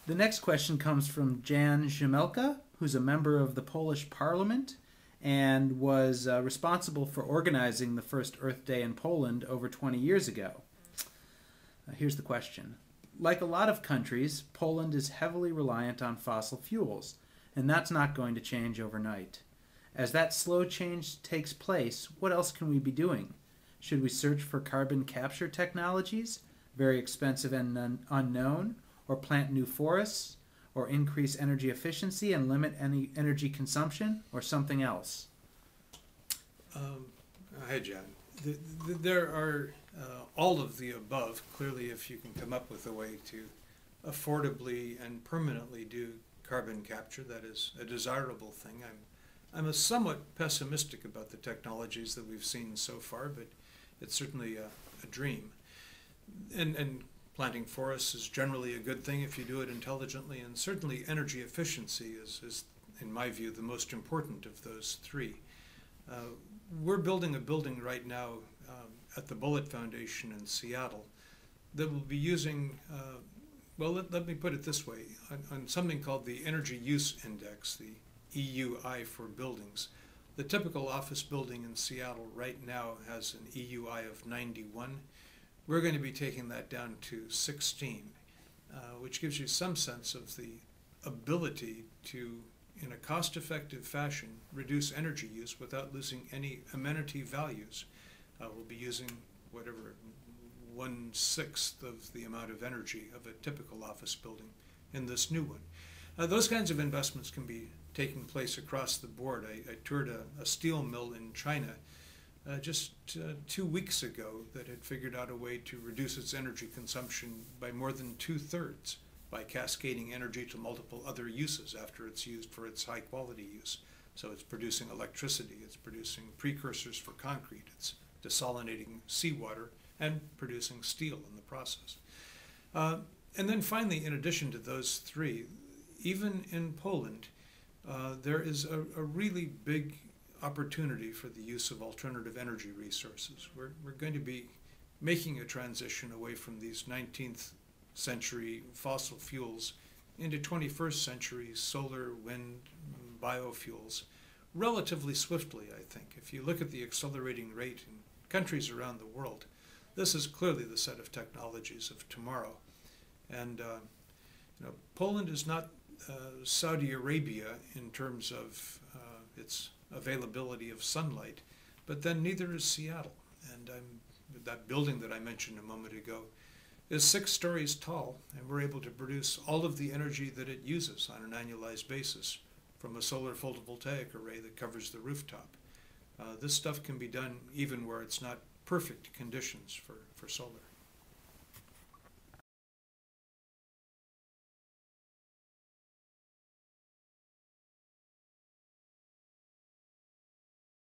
The next question comes from Jana Rzymełkę, who's a member of the Polish Parliament and was responsible for organizing the first Earth Day in Poland over 20 years ago. Here's the question. Like a lot of countries, Poland is heavily reliant on fossil fuels, and that's not going to change overnight. As that slow change takes place, what else can we be doing? Should we search for carbon capture technologies, very expensive and unknown, or plant new forests, or increase energy efficiency and limit any energy consumption, or something else? Hi, John. There are all of the above. Clearly, if you can come up with a way to affordably and permanently do carbon capture, that is a desirable thing. I'm a somewhat pessimistic about the technologies that we've seen so far, but it's certainly a dream. And planting forests is generally a good thing if you do it intelligently, and certainly energy efficiency is in my view, the most important of those three. We're building a building right now at the Bullitt Foundation in Seattle that will be using, well, let me put it this way, on something called the Energy Use Index, the EUI for buildings. The typical office building in Seattle right now has an EUI of 91. We're going to be taking that down to 16, which gives you some sense of the ability to, in a cost-effective fashion, reduce energy use without losing any amenity values. We'll be using whatever, 1/6 of the amount of energy of a typical office building in this new one. Those kinds of investments can be taking place across the board. I toured a steel mill in China just 2 weeks ago that had figured out a way to reduce its energy consumption by more than 2/3 by cascading energy to multiple other uses after it's used for its high quality use. So it's producing electricity, it's producing precursors for concrete, it's desalinating seawater, and producing steel in the process. And then finally, in addition to those three, even in Poland, there is a really big opportunity for the use of alternative energy resources. We're going to be making a transition away from these 19th century fossil fuels into 21st century solar, wind, biofuels relatively swiftly, I think. If you look at the accelerating rate in countries around the world, this is clearly the set of technologies of tomorrow. And Poland is not Saudi Arabia in terms of its availability of sunlight, but then neither is Seattle. And that building that I mentioned a moment ago is 6 stories tall, and we're able to produce all of the energy that it uses on an annualized basis from a solar photovoltaic array that covers the rooftop. This stuff can be done even where it's not perfect conditions for solar.